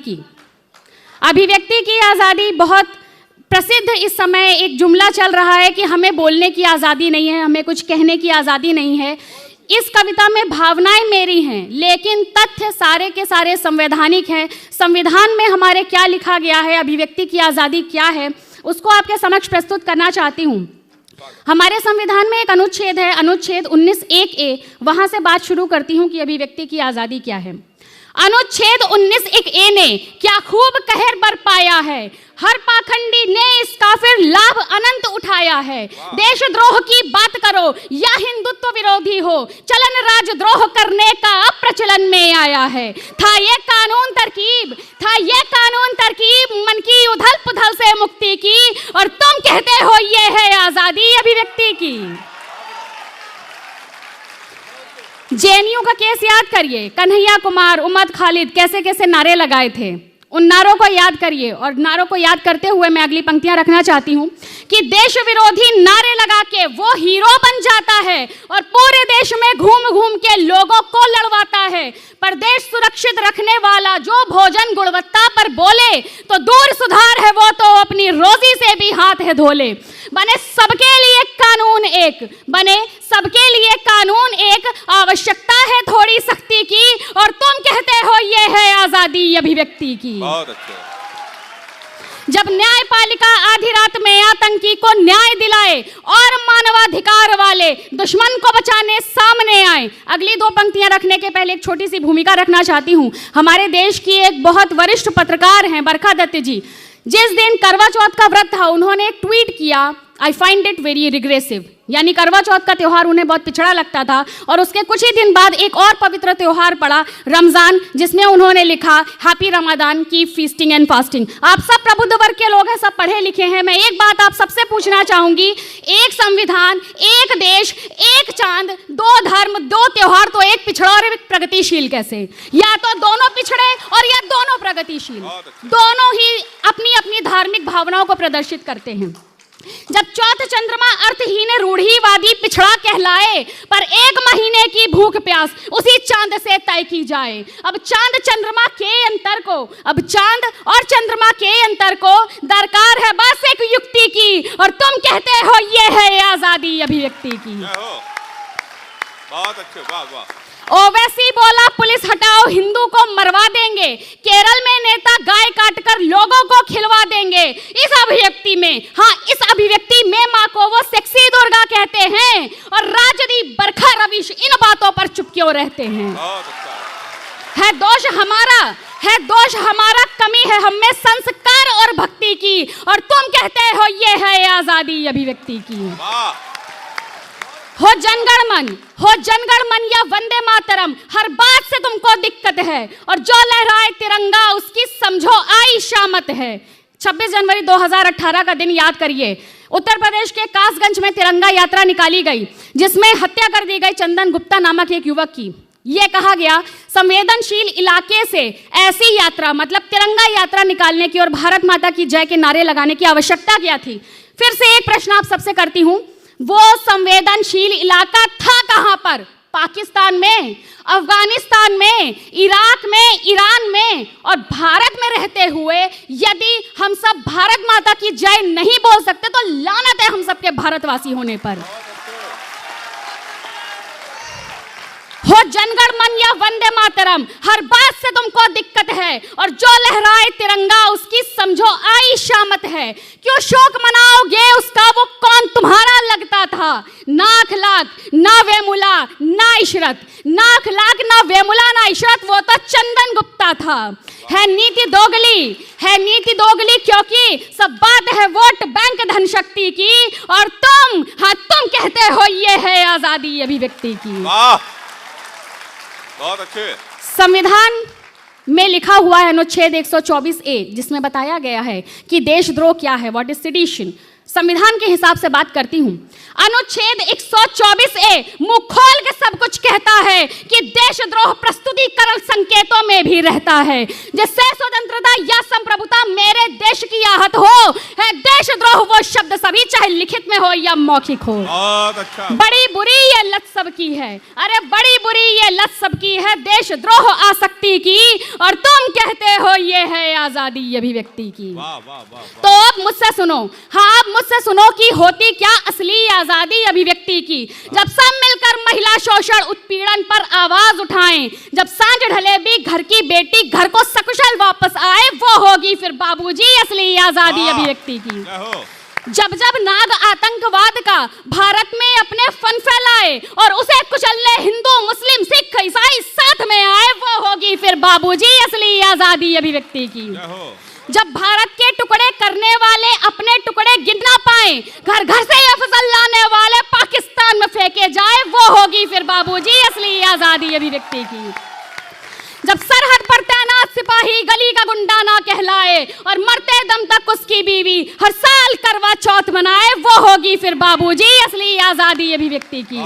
की। अभिव्यक्ति की आज़ादी बहुत प्रसिद्ध इस समय एक जुमला चल रहा है कि हमें बोलने की आज़ादी नहीं है, हमें कुछ कहने की आज़ादी नहीं है। इस कविता में भावनाएं मेरी हैं, लेकिन तथ्य सारे के सारे संवैधानिक हैं। संविधान में हमारे क्या लिखा गया है, अभिव्यक्ति की आज़ादी क्या है, उसको आपके समक्ष प्रस्तुत करना चाहती हूँ। हमारे संविधान में एक अनुच्छेद है, अनुच्छेद 19(1)(a, वहाँ से बात शुरू करती हूँ कि अभिव्यक्ति की आज़ादी क्या है। अनुच्छेद 19(1)(a ने क्या खूब कहर बरपाया है, हर पाखंडी ने इसका फिर लाभ अनंत उठाया है। देशद्रोह की बात करो या हिंदुत्व विरोधी हो, चलन राजद्रोह करने का अब प्रचलन में आया है। था ये कानून तरकीब मन की उथल पुथल से मुक्ति की, और तुम कहते हो ये है आजादी अभिव्यक्ति की। जेएनयू का केस याद करिए, कन्हैया कुमार, उमर खालिद कैसे कैसे नारे लगाए थे, उन नारों को याद करिए। और नारों को याद करते हुए मैं अगली पंक्तियां रखना चाहती हूं कि देश विरोधी नारे लगा के वो हीरो बन जाता है और पूरे देश में घूम घूम के लोगों को लड़वाता है। पर देश सुरक्षित रखने वाला जो भोजन गुणवत्ता पर बोले तो दूर सुधार है, वो तो अपनी रोजी से भी हाथ है धोले। बने सबके लिए कानून एक, बने सबके लिए कानून एक, आवश्यकता है थोड़ी सख्ती की, और तुम कहते हो ये है आजादी अभिव्यक्ति की। बहुत अच्छे। जब न्यायपालिका आधी रात में आतंकी को न्याय दिलाए और मानवाधिकार वाले दुश्मन को बचाने सामने आए। अगली दो पंक्तियां रखने के पहले एक छोटी सी भूमिका रखना चाहती हूं। हमारे देश की एक बहुत वरिष्ठ पत्रकार हैं बरखा दत्त जी, जिस दिन करवा चौथ का व्रत था उन्होंने एक ट्वीट किया, I find it very regressive, यानी करवा चौथ का त्यौहार उन्हें बहुत पिछड़ा लगता था। और उसके कुछ ही दिन बाद एक और पवित्र त्यौहार पड़ा, रमजान, जिसमें उन्होंने लिखा हैप्पी रमजान की फीस्टिंग एंड फास्टिंग। आप सब प्रबुद्ध वर्ग के लोग हैं, सब पढ़े लिखे हैं। मैं एक बात आप सबसे पूछना चाहूंगी, एक संविधान, एक देश, एक चांद, दो धर्म, दो त्यौहार, तो एक पिछड़ा और एक प्रगतिशील कैसे? या तो दोनों पिछड़े और या दोनों प्रगतिशील, दोनों ही अपनी अपनी धार्मिक भावनाओं को प्रदर्शित करते हैं। जब चौथ चंद्रमा अर्थहीन रूढ़िवादी पिछड़ा कहलाए, पर एक महीने की भूख प्यास उसी चांद से तय की जाए। अब चांद चंद्रमा के अंतर को, अब चांद और चंद्रमा के अंतर को दरकार है बस एक युक्ति की, और तुम कहते हो ये है आजादी अभिव्यक्ति की। बहुत अच्छे, वाह वाह। ओवैसी बोला पुलिस हटाओ हिंदू को मरवा देंगे, केरल में नेता गाय काटकर लोगों को खिलवा देंगे। इस अभिव्यक्ति में, हाँ इस अभिव्यक्ति में माँ को वो सेक्सी दुर्गा कहते हैं, और राजदीप बरखा रवीश इन बातों पर चुप क्यों रहते हैं? है दोष हमारा, कमी है हमें संस्कार और भक्ति की, और तुम कहते हो ये है आजादी अभिव्यक्ति की। हो जनगण मन या वंदे मातरम, हर बात से तुमको दिक्कत है, और जो लहराए तिरंगा उसकी समझो आई शामत है। 26 जनवरी 2018 का दिन याद करिए, उत्तर प्रदेश के कासगंज में तिरंगा यात्रा निकाली गई, जिसमें हत्या कर दी गई चंदन गुप्ता नामक एक युवक की। यह कहा गया संवेदनशील इलाके से ऐसी यात्रा, मतलब तिरंगा यात्रा निकालने की और भारत माता की जय के नारे लगाने की आवश्यकता क्या थी? फिर से एक प्रश्न आप सबसे करती हूं, वो संवेदनशील इलाका था कहां पर? पाकिस्तान में, अफगानिस्तान में, इराक में, ईरान में, और भारत में रहते हुए यदि हम सब भारत माता की जय नहीं बोल सकते तो लानत है हम सबके भारतवासी होने पर। हो जनगण मन या वंदे मातरम, हर बात से तुमको दिक्कत है, और जो लहराए तिरंगा उसकी समझो आई शामत है। क्यों शोक मनाओगे उसका, वो कौन तुम्हारा लगता था? नाख लाख ना वेमुला ना इशरत, नाख लाख ना वेमुला ना इशरत, वो तो चंदन गुप्ता था। है नीति दोगली क्योंकि सब बात है वोट बैंक धन शक्ति की, और तुम कहते हो ये है आजादी अभिव्यक्ति की। बहुत अच्छे। संविधान में लिखा हुआ है अनुच्छेद 124(a), जिसमें बताया गया है कि देशद्रोह क्या है, व्हाट इज सेडिशन। संविधान के हिसाब से बात करती हूं। अनुच्छेद 124A मुंह खोल के सब कुछ कहता है कि देशद्रोह प्रस्तुतिकरण संकेतों में भी रहता है, जिससे स्वतंत्रता या संप्रभुता मेरे देश की आहत हो है। देशद्रोह वो शब्द सभी, चाहे लिखित में हो या मौखिक हो। बहुत अच्छा। बड़ी बुरी ये लत सबकी है, अरे बड़ी बुरी ये लत सबकी है, देशद्रोह आसक्ति की, और तुम कहते हो ये है आजादी अभिव्यक्ति की। वाह वाह वाह। तो अब मुझसे सुनो, हाँ अब मुझसे सुनो कि होती क्या असली आजादी अभिव्यक्ति की। जब सब मिलकर महिला शोषण उत्पीड़न पर आवाज उठाएं, जब सांझ ढले भी घर की बेटी घर को सकुशल वापस आए, वो होगी फिर बाबूजी असली आजादी अभिव्यक्ति की। जब जब नाग आतंकवाद का भारत में अपने फन फैलाए और उसे कुचलने हिंदू मुस्लिम सिख ईसाई साथ में आए, वो होगी फिर बाबूजी असली आजादी अभिव्यक्ति की। जब भारत के टुकड़े करने वाले अपने टुकड़े गिन ना पाए, घर घर से ये फसल लाने वाले पाकिस्तान में फेंके जाए, वो होगी फिर बाबूजी असली आजादी अभिव्यक्ति की। जब सरहद पर तैनात सिपाही गली का गुंडा ना कहलाए और मरते दम तक उसकी बीवी हर साल करवा चौथ मनाए, वो होगी फिर बाबूजी असली आजादी अभिव्यक्ति की।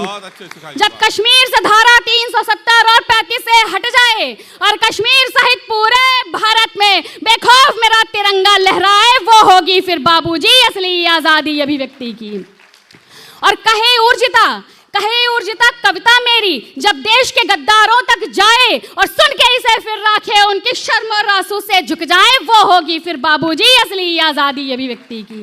जब कश्मीर से धारा 370 और 35 से हट जाए और कश्मीर सहित पूरे भारत में बेखौफ मेरा तिरंगा लहराए, वो होगी फिर बाबूजी असली आजादी अभिव्यक्ति की। और कहे ऊर्जिता कविता मेरी जब देश के गद्दारों तक जाए और सुन के इसे फिर राखे उनकी शर्म और आंसू से झुक जाए, वो होगी फिर बाबूजी असली आजादी अभिव्यक्ति की।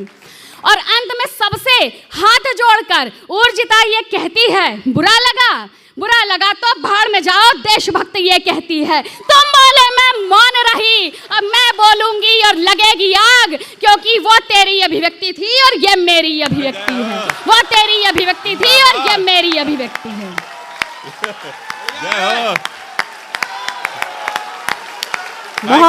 और अंत में सबसे हाथ जोड़कर ऊर्जिता ये कहती है, बुरा लगा तो भाड़ में जाओ, देशभक्त ये कहती है। तुम बोले मैं मौन रही, अब मैं बोलूंगी और लगेगी आग, क्योंकि वो तेरी अभिव्यक्ति थी और ये मेरी अभिव्यक्ति है। वो तेरी अभिव्यक्ति थी और ये मेरी अभिव्यक्ति है। जय हो।